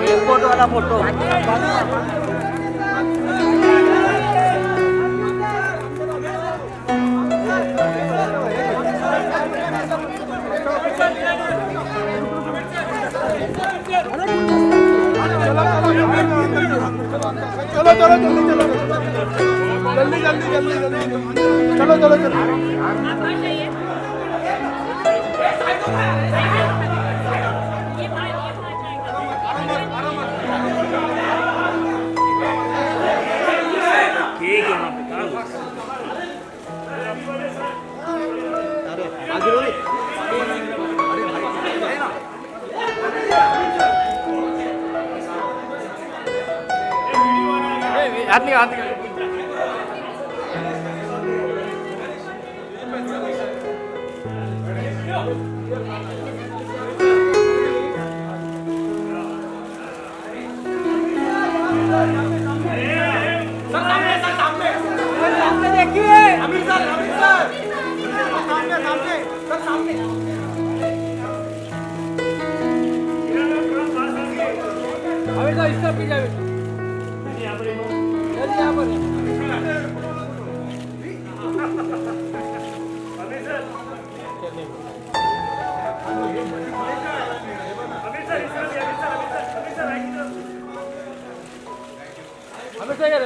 Airport वाला photo चलो चलो जल्दी चलो जल्दी जल्दी जल्दी जल्दी चलो चलो चलो हाथ निकाल इसका पीछे यहाँ पर हमेशा यार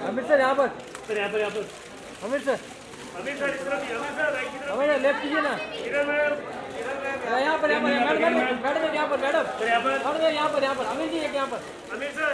अमित सर यहाँ पर अमित सर हमें लेफ्ट कीजिए ना यहाँ पर मैडम यहाँ पर मैडम यहाँ पर अमित जी यहाँ पर अमित सर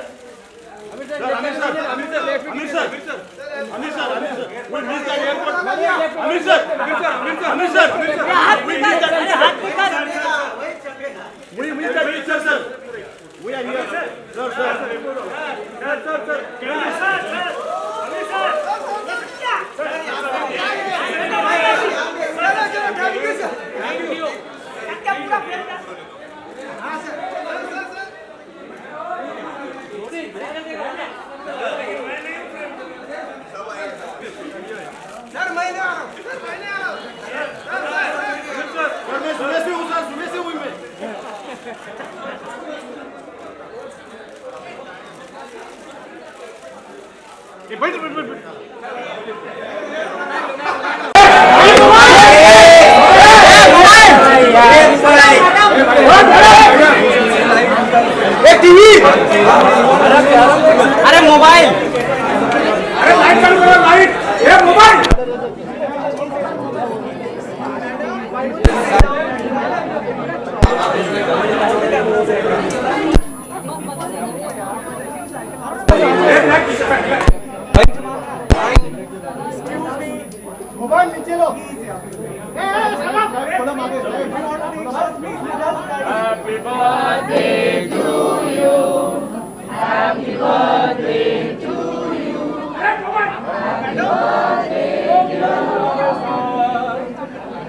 अरे मोबाइल अरे लाइट चालू करो लाइट ये मोबाइल मोबाइल नीचे लो happy birthday to you happy birthday to you happy birthday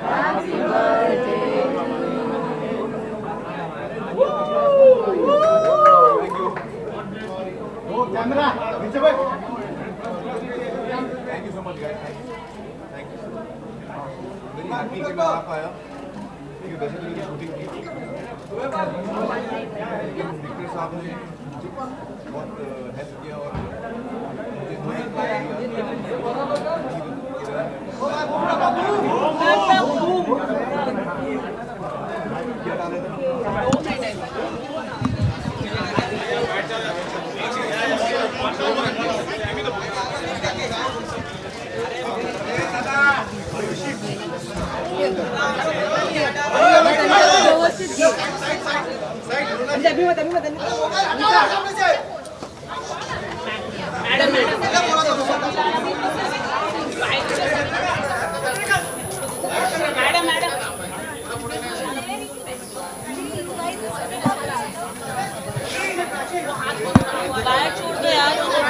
happy birthday camera नीचे बैठ thank you so much guys thank you very happy कि मैं आ पाया क्योंकि वैसे तो मेरी शूटिंग की डिरेक्टर साहब ने बहुत हेल्प किया और मुझे छोड़ दो यार।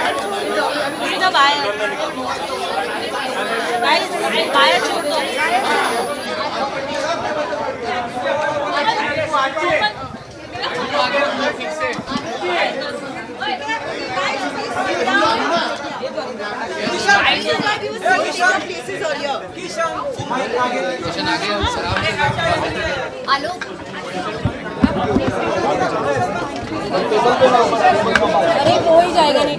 बाया छोड़ दो अरे हो ही जाएगा नहीं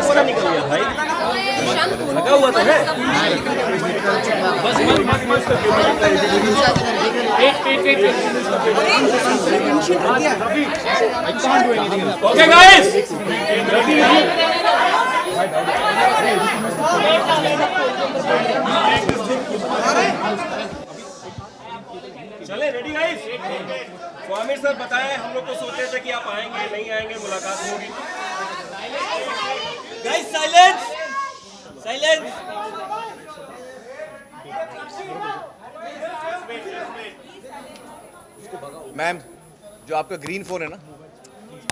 पूरा निकल गया भाई, लगा हुआ तो है। ओके गाइस, चले रेडी गाइस। तो आमिर सर बताएं, हम लोग तो सोचे थे कि आप आएंगे नहीं आएंगे, मुलाकात होगी। Guys silence, silence. मैम, जो आपका ग्रीन फोन है ना,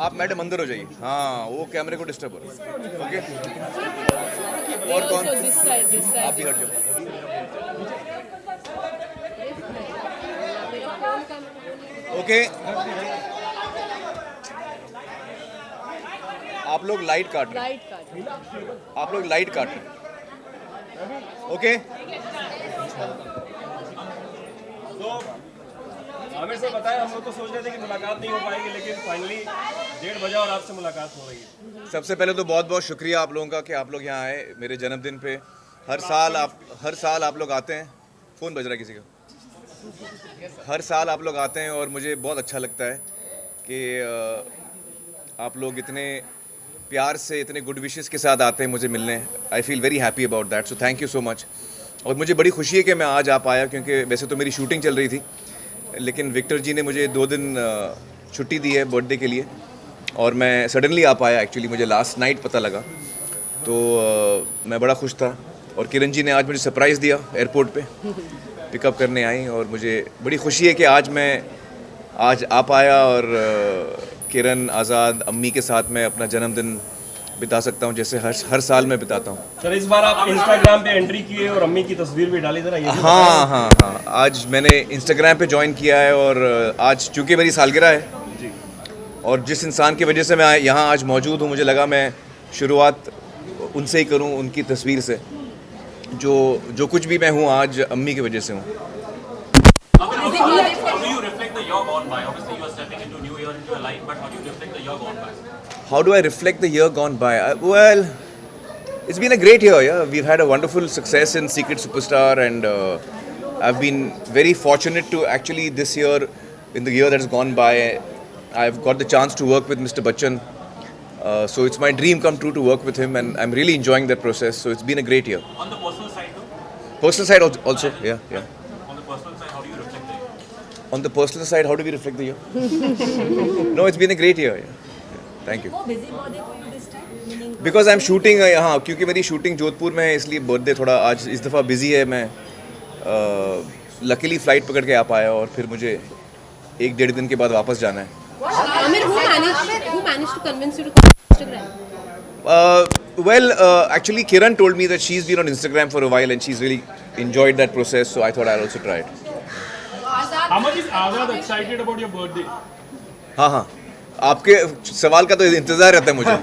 आप मैडम अंदर हो जाइए। हाँ, वो कैमरे को डिस्टर्ब हो रहा है। ओके, और कौन? आप भी हट जाओ। ओके, आप लोग लाइट काट रहे हैं, आप लोग लाइट काट रहे हैं। ओके, तो आमिर सर बताएं, हम लोग तो सोच रहे थे कि मुलाकात नहीं हो पाएगी, लेकिन फाइनली 1:30 बजा और आपसे मुलाकात हो रही है। सबसे पहले तो बहुत बहुत शुक्रिया आप लोगों का कि आप लोग यहाँ आए मेरे जन्मदिन पे। हर साल आप लोग आते हैं। फ़ोन बज रहा है किसी का? हर साल आप लोग आते हैं और मुझे बहुत अच्छा लगता है कि आप लोग इतने प्यार से, इतने गुड विशेस के साथ आते हैं मुझे मिलने। I feel very happy about that, so thank you so much. और मुझे बड़ी खुशी है कि मैं आज आ पाया, क्योंकि वैसे तो मेरी शूटिंग चल रही थी, लेकिन विक्टर जी ने मुझे 2 दिन छुट्टी दी है बर्थडे के लिए, और मैं सडनली आ पाया। एक्चुअली मुझे लास्ट नाइट पता लगा, तो मैं बड़ा खुश था। और किरण जी ने आज मुझे सरप्राइज़ दिया, एयरपोर्ट पे पिकअप करने आई, और मुझे बड़ी खुशी है कि आज आ पाया और किरण, आज़ाद, अम्मी के साथ मैं अपना जन्मदिन बिता सकता हूँ, जैसे हर साल मैं बिताता हूँ। सर इस बार आप इंस्टाग्राम पे एंट्री किए और अम्मी की तस्वीर भी डाली, जरा ये भी हाँ हाँ हाँ, आज मैंने इंस्टाग्राम पे ज्वाइन किया है, और आज चूँकि मेरी सालगिरह है जी। और जिस इंसान की वजह से मैं यहाँ आज मौजूद हूँ, मुझे लगा मैं शुरुआत उनसे ही करूँ, उनकी तस्वीर से। जो कुछ भी मैं हूँ आज अम्मी की वजह से हूँ। How do you reflect the year gone by? Obviously, you are stepping into new year into your life, but how do you reflect the year gone by? How do I reflect the year gone by? Well, it's been a great year. Yeah, we've had a wonderful success in Secret Superstar, and I've been very fortunate to actually this year, in the year that has gone by, I've got the chance to work with Mr. Bachchan. So it's my dream come true to work with him, and I'm really enjoying that process. So it's been a great year. On the personal side, though? Personal side also, yeah. On the personal side, how do you reflect the year? On the personal side, how do we reflect the year? No, it's been a great year. Yeah. Thank you. Because I'm shooting यहाँ, क्योंकि मेरी shooting Jodhpur में है, इसलिए birthday थोड़ा आज इस दफ़ा बिजी है। मैं लकीली फ़्लाइट पकड़ के आ पाया, और फिर मुझे 1-1.5 दिन के बाद वापस जाना है। Amir, who managed to convince you to come on Instagram? Actually, Kiran told me that she's been on Instagram for a while and she's really enjoyed that process, so I thought I'll also try it. How much is Azad excited about your birthday? हाँ, आपके सवाल का तो इंतज़ार रहता है मुझे।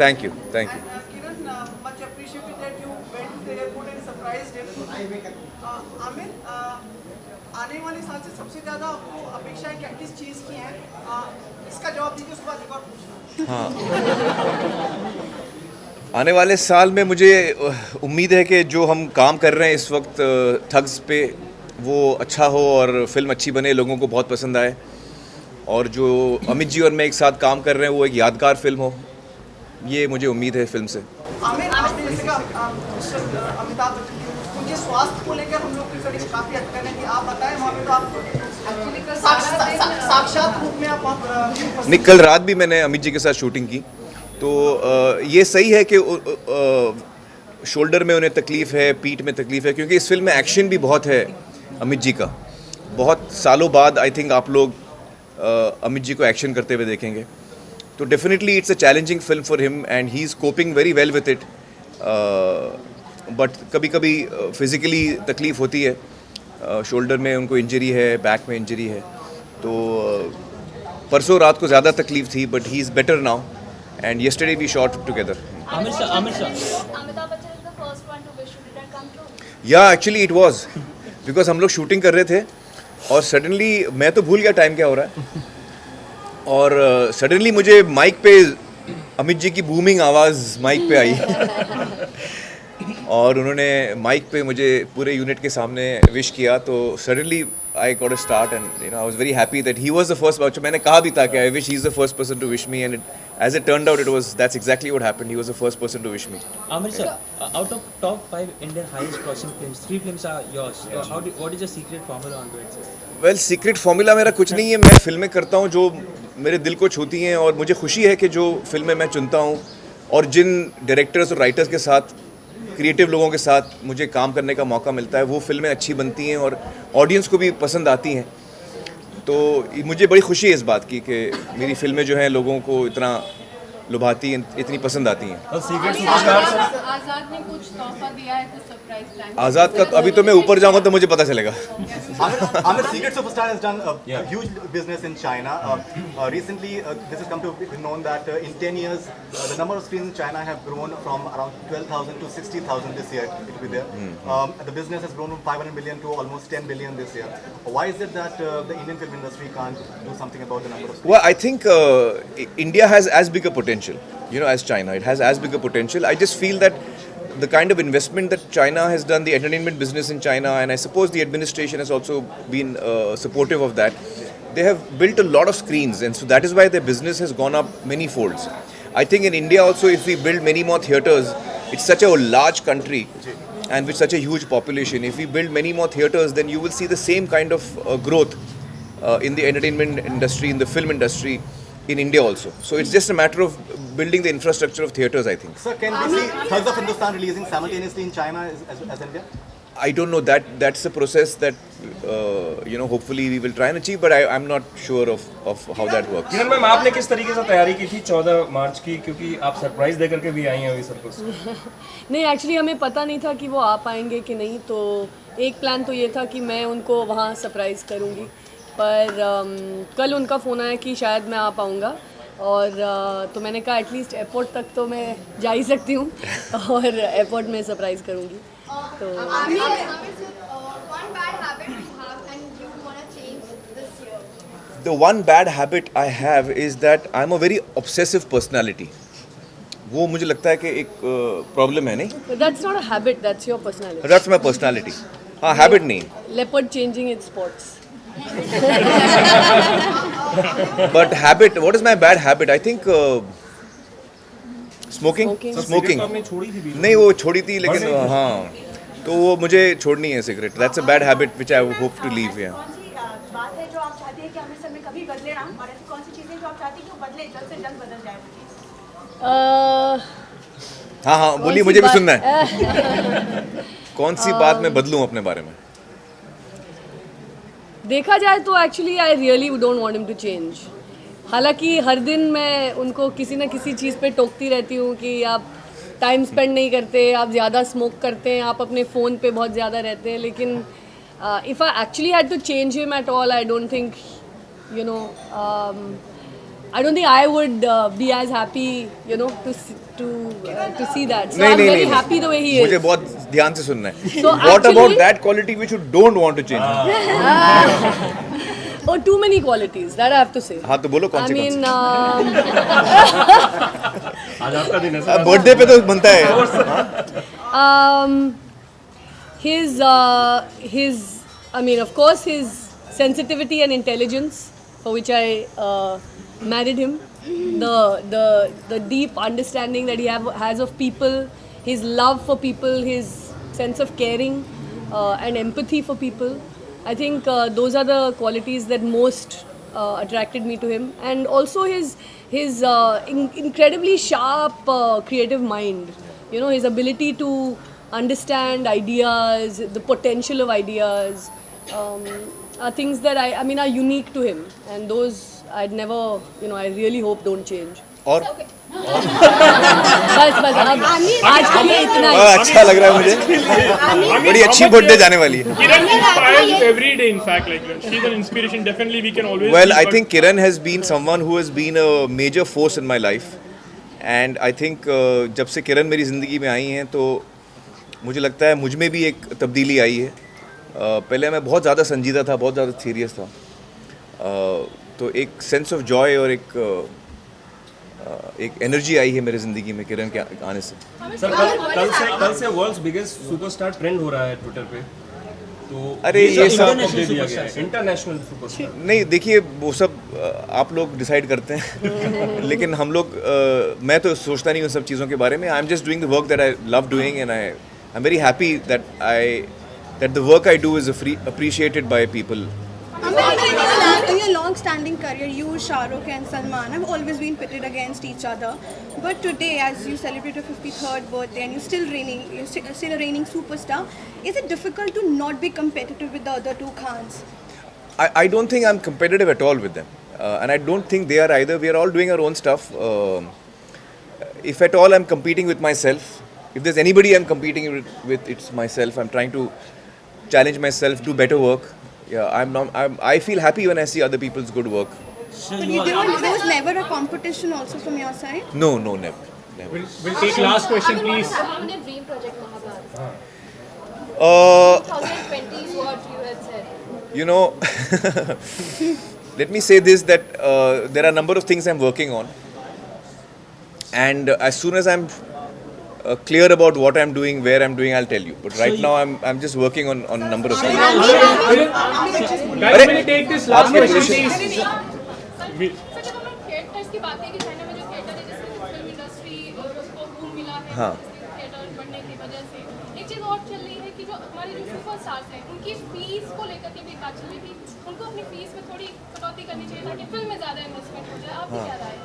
Thank you. Kiran, much appreciated that you went to the airport and surprised him. Amir, आने वाले साल से सबसे ज़्यादा आपको अपेक्षाएं किस चीज़ की हैं? इसका जवाब दीजिए, उसके बाद एक और पूछना। हाँ, आने वाले साल में मुझे उम्मीद है कि जो हम काम कर रहे हैं इस वक्त ठग्स पे, वो अच्छा हो और फिल्म अच्छी बने, लोगों को बहुत पसंद आए, और जो अमित जी और मैं एक साथ काम कर रहे हैं वो एक यादगार फिल्म हो, ये मुझे उम्मीद है फिल्म से। आमिर, आपने जैसे कहा अमिताभ बच्चन उनके स्वास्थ्य को लेकर हम लोग काफ़ी अटकन है कि आप बताएं, वहाँ पे तो आप साक्षात रूप में आप वहाँ पर नहीं, कल रात भी मैंने अमित जी के साथ शूटिंग की, तो ये सही है कि शोल्डर में उन्हें तकलीफ़ है, पीठ में तकलीफ़ है, क्योंकि इस फिल्म में एक्शन भी बहुत है अमित जी का। बहुत सालों बाद आई थिंक आप लोग अमित जी को एक्शन करते हुए देखेंगे, तो definitely it's a challenging film for him and he is coping very well with it. But कभी कभी फिज़िकली तकलीफ़ होती है, शोल्डर में उनको इंजरी है, बैक में इंजरी है, तो परसों रात को ज़्यादा तकलीफ़ थी, but he is better now and yesterday we shot together. Amitabh Bachchan is the first one to wish you. Did that come true? या एक्चुअली इट वॉज बिकॉज हम लोग शूटिंग कर रहे थे और सडनली मैं तो भूल गया टाइम क्या हो रहा है, और सडनली मुझे माइक पे अमित जी की बूमिंग आवाज़ माइक पे आई और उन्होंने माइक पे मुझे पूरे यूनिट के सामने विश किया, तो suddenly I got a start and you know I was very happy that he was the first. मैंने कहा भी था कि I wish he is the first person to wish me, and as it turned out it was that's exactly what happened. He was the first person to wish me. Amir sir, out of top 5 Indian highest grossing films, 3 films are yours. So what is your secret formula onto it, sir? Well secret formula मेरा कुछ नहीं है, मैं फिल्में करता हूँ जो मेरे दिल को छूती हैं, और मुझे खुशी है कि जो फिल्में मैं चुनता हूँ और जिन डायरेक्टर्स और राइटर्स के साथ, क्रिएटिव लोगों के साथ मुझे काम करने का मौका मिलता है, वो फिल्में अच्छी बनती हैं और ऑडियंस को भी पसंद आती हैं। तो मुझे बड़ी खुशी है इस बात की कि मेरी फिल्में जो हैं लोगों को इतना लुभाती हैं, इतनी पसंद आती हैं। आजाद ने कुछ तोहफा दिया है, कुछ सरप्राइज प्लान। आज़ाद का तो अभी तो मैं ऊपर जाऊँगा तो मुझे पता चलेगा। Amir, Secret Superstar has done a huge business in China. Recently, this has come to be known that in 10 years, the number of screens in China have grown from around 12,000 to 60,000 this year. It will be there. The business has grown from 500 million to almost 10 billion this year. Why is it that the Indian film industry can't do something about the number of screens? Well, I think India has as big a potential, you know, as China. It has as big a potential. I just feel that the kind of investment that China has done, the entertainment business in China, and I suppose the administration has also been supportive of that. They have built a lot of screens, and so that is why their business has gone up many folds. I think in India also, if we build many more theatres, it's such a large country and with such a huge population. If we build many more theatres, then you will see the same kind of growth in the entertainment industry, in the film industry, in India also. So it's just a matter of building the infrastructure of theatres, I think. Sir, can we see Thugs of Hindustan releasing simultaneously in China as India? I don't know, that's a process that you know, hopefully we will try and achieve, but I'm not sure of how that works. Kiran ma'am, आपने किस तरीके से तैयारी की थी 14 मार्च की, क्योंकि आप सरप्राइज देकर के भी आई हैं अभी सर को? नहीं, एक्चुअली हमें पता नहीं था कि वो आ पाएंगे कि नहीं, तो एक प्लान तो ये था कि मैं उनको वहाँ सरप्राइज़ करूँगी, पर कल उनका फ़ोन आया कि शायद मैं आ पाऊँगा, और तो मैंने कहा एटलीस्ट एयरपोर्ट तक तो मैं जा ही सकती हूँ और एयरपोर्ट में सरप्राइज़ करूँगी। तो One bad habit you have and you want to change this year. The one bad habit I have is that I'm a very obsessive personality. वो मुझे लगता है कि एक प्रॉब्लम है, नहीं? That's not a habit, that's your personality. That's my personality. हाँ, habit नहीं। Leopard changing its spots. But habit, what is my bad habit? I think smoking. Smoking. नहीं, वो छोड़ी थी, लेकिन हाँ, तो वो मुझे छोड़नी है cigarette. That's a bad habit which I hope to leave. Yeah. कौन सी बात है जो आप चाहते हैं कि अमृतसर में कभी बदले ना, और ऐसी कौन सी चीजें जो आप चाहते हैं कि वो बदले, जल्द से जल्द बदल जाए वो चीज? हाँ, बोलिए, मुझे भी सुनना है. कौन सी बात मैं बदलूं अपने बारे में? देखा जाए तो actually I really don't want him to change. हालांकि हर दिन मैं उनको किसी ना किसी चीज़ पे टोकती रहती हूँ कि आप टाइम स्पेंड नहीं करते, आप ज़्यादा स्मोक करते हैं, आप अपने फ़ोन पे बहुत ज़्यादा रहते हैं. लेकिन if I actually had to change him at all, I don't think, you know, I don't think I would be as happy, you know, to see that. So I'm very happy the way he is. मुझे बहुत ध्यान से सुनना है. So What about that quality which you don't want to change? Oh, too many qualities that I have to say. हाँ, तो बोलो कौन सी? I mean, आज आपका दिन है सर. बर्थडे पे तो बनता है. his, I mean, of course, his sensitivity and intelligence, for which I married him. The deep understanding that he has of people, his love for people, his sense of caring and empathy for people. I think those are the qualities that most attracted me to him, and also his incredibly sharp creative mind. You know, his ability to understand ideas, the potential of ideas, are things that I mean are unique to him, and those I'd never, you know, I really hope don't change. और बस अब आज के लिए इतना ही. अच्छा लग रहा है मुझे, बड़ी अच्छी बर्थडे जाने वाली है. Kiran inspires every day. In fact, like she's an inspiration. Definitely, we can always. Well, I think Kiran has been someone who has been a major force in my life, and I think जब से किरण मेरी ज़िंदगी में आई हैं तो मुझे लगता है मुझ में भी एक तब्दीली आई है. पहले मैं बहुत ज़्यादा संजीदा था, बहुत ज़्यादा सीरियस था, तो एक सेंस ऑफ जॉय और एक एनर्जी आई है मेरी ज़िंदगी में किरण के आने से. सर कल से वर्ल्ड्स बिगेस्ट सुपरस्टार ट्रेंड हो रहा है ट्विटर पे, तो अरे ये सब इंटरनेशनल सुपरस्टार नहीं, देखिए वो सब आप लोग डिसाइड करते हैं लेकिन हम लोग मैं तो सोचता नहीं उन सब चीज़ों के बारे में. I am just doing the work that I love doing, and I am very happy that the work I do is appreciated by people. In your long-standing career, you, Shah Rukh and Salman have always been pitted against each other. But today, as you celebrate your 53rd birthday and you're still a reigning superstar, is it difficult to not be competitive with the other two Khans? I don't think I'm competitive at all with them, and I don't think they are either. We are all doing our own stuff. If at all I'm competing with myself, if there's anybody I'm competing with, it's myself. I'm trying to challenge myself, do better work. Yeah, I feel happy when I see other people's good work. But there was never a competition also from your side? No, never. We'll take last question, please. Dream project Mahabharata. 2020 is what you had said. You know, let me say this, that there are a number of things I'm working on, and as soon as I'm clear about what I'm doing, where I'm doing, I'll tell you. But right now I'm just working on a number of things. Guys, will you take this last question, please? हाँ. एक चीज और चल रही है कि जो हमारे जो सुपरस्टार्स हैं उनकी फीस को लेकर के भी बात चल रही थी, उनको अपनी फीस में थोड़ी कटौती करनी चाहिए ताकि फिल्म में ज्यादा इन्वेस्टमेंट हो जाए. आपकी क्या राय है?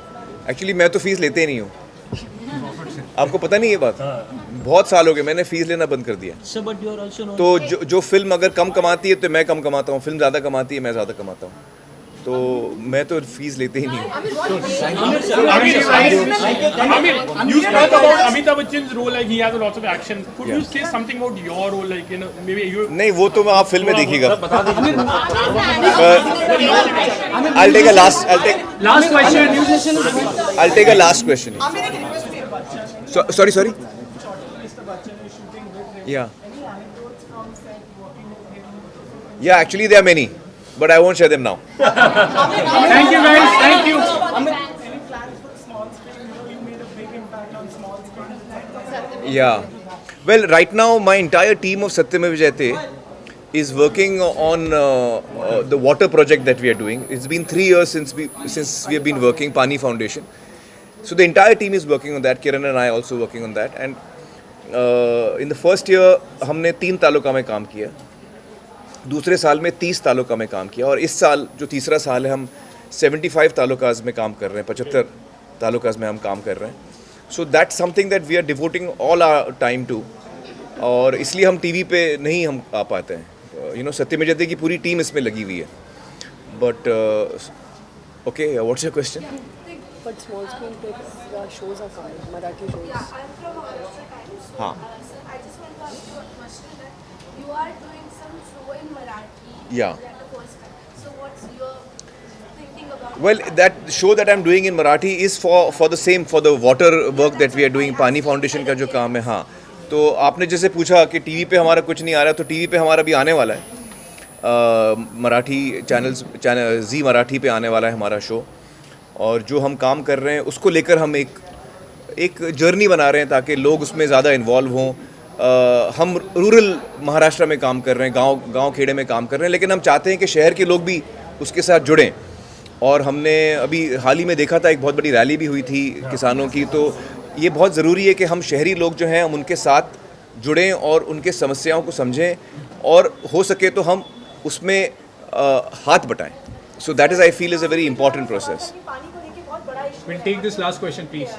एक्चुअली मैं तो फीस लेते ही नहीं हूँ. आपको पता नहीं ये बात? बहुत साल हो गए मैंने फीस लेना बंद कर दिया. तो जो फिल्म अगर कम कमाती है तो मैं कम कमाता हूँ, फिल्म ज़्यादा कमाती है मैं ज़्यादा कमाता हूँ, तो मैं तो फीस लेते ही नहीं हूँ. You spoke about Amitabh Bachchan's role, like he has a lot of action. Could you say something about your role, like you know, maybe you? नहीं, वो तो आप फिल्म में देखिएगा. I'll take a last question. I'll take a last question. Sorry. Yeah. Yeah, actually there are many, but I won't share them now. Thank you guys. Thank you. Yeah. Well, right now my entire team of Satyamev Jayate is working on the water project that we are doing. It's been 3 years since we have been working, Pani Foundation. So the entire team is working on that. Kiran and I also working on that. And in the first year, हमने 3 तालुका में काम किया. दूसरे साल में 30 तालुका में काम किया. और इस साल जो तीसरा साल है हम 75 तालुकाज में काम कर रहे हैं, 75 तालुकाज में हम काम कर रहे हैं. So that's something that we are devoting all our time to. और इसलिए हम टीवी पे नहीं हम आ पाते हैं. You know, सत्यमेव जयते की पूरी टीम इसमें लगी हुई है. But okay, what's your question? But small screen shows are coming, Marathi shows. Yeah, I'm from Maharashtra Times. हाँ. I just want to ask you a question that you are doing some show in Marathi. Yeah. At the first time. So what's your thinking about? Well, that show that I'm doing in Marathi is for the water work that we are doing. Pani Foundation का जो काम है, हाँ. तो आपने जैसे पूछा कि टीवी पे हमारा कुछ नहीं आ रहा, तो टीवी पे हमारा भी आने वाला है. मराठी चैनल जी मराठी पे आने वाला है हमारा शो. और जो हम काम कर रहे हैं उसको लेकर हम एक जर्नी बना रहे हैं ताकि लोग उसमें ज़्यादा इन्वॉल्व हों. हम रूरल महाराष्ट्र में काम कर रहे हैं, गांव खेड़े में काम कर रहे हैं, लेकिन हम चाहते हैं कि शहर के लोग भी उसके साथ जुड़ें. और हमने अभी हाल ही में देखा था, एक बहुत बड़ी रैली भी हुई थी किसानों की. तो ये बहुत ज़रूरी है कि हम शहरी लोग जो हैं हम उनके साथ जुड़ें और उनके समस्याओं को समझें, और हो सके तो हम उसमें हाथ बटाएं. So that is, I feel, is a very important process. पानी को लेके बहुत बड़ा issue We'll take this last question, please.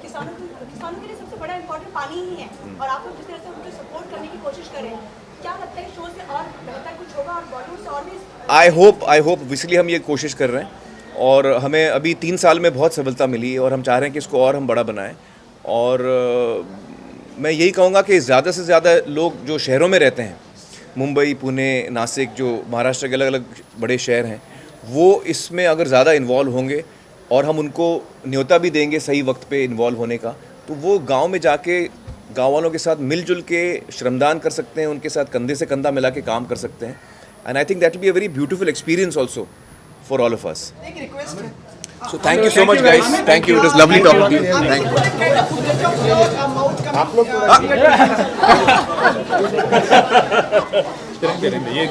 किसानों के लिए सबसे बड़ा इम्पोर्टेंट पानी ही है और आप लोग जिस तरह से उनको सपोर्ट करने की कोशिश करें, क्या लगता है शो से और बेहतर कुछ होगा और बॉलीवुड से और भी? I hope इसलिए हम ये कोशिश कर रहे हैं और हमें अभी 3 साल में बहुत सफलता मिली और हम चाह रहे हैं कि इसको और हम बड़ा बनाएं. और मैं यही कहूँगा कि ज़्यादा से ज़्यादा लोग जो शहरों में रहते हैं, मुंबई, पुणे, नासिक, जो महाराष्ट्र के अलग अलग बड़े शहर हैं, वो इसमें अगर ज़्यादा इन्वॉल्व होंगे और हम उनको न्योता भी देंगे सही वक्त पे इन्वॉल्व होने का, तो वो गांव में जाके गांव वालों के साथ मिलजुल के श्रमदान कर सकते हैं, उनके साथ कंधे से कंधा मिला के काम कर सकते हैं. And I think that will be a very beautiful experience also for all of us. एक रिक्वेस्ट है so thank you so much guys. Thank you. It was lovely talking to you. Thank you. ये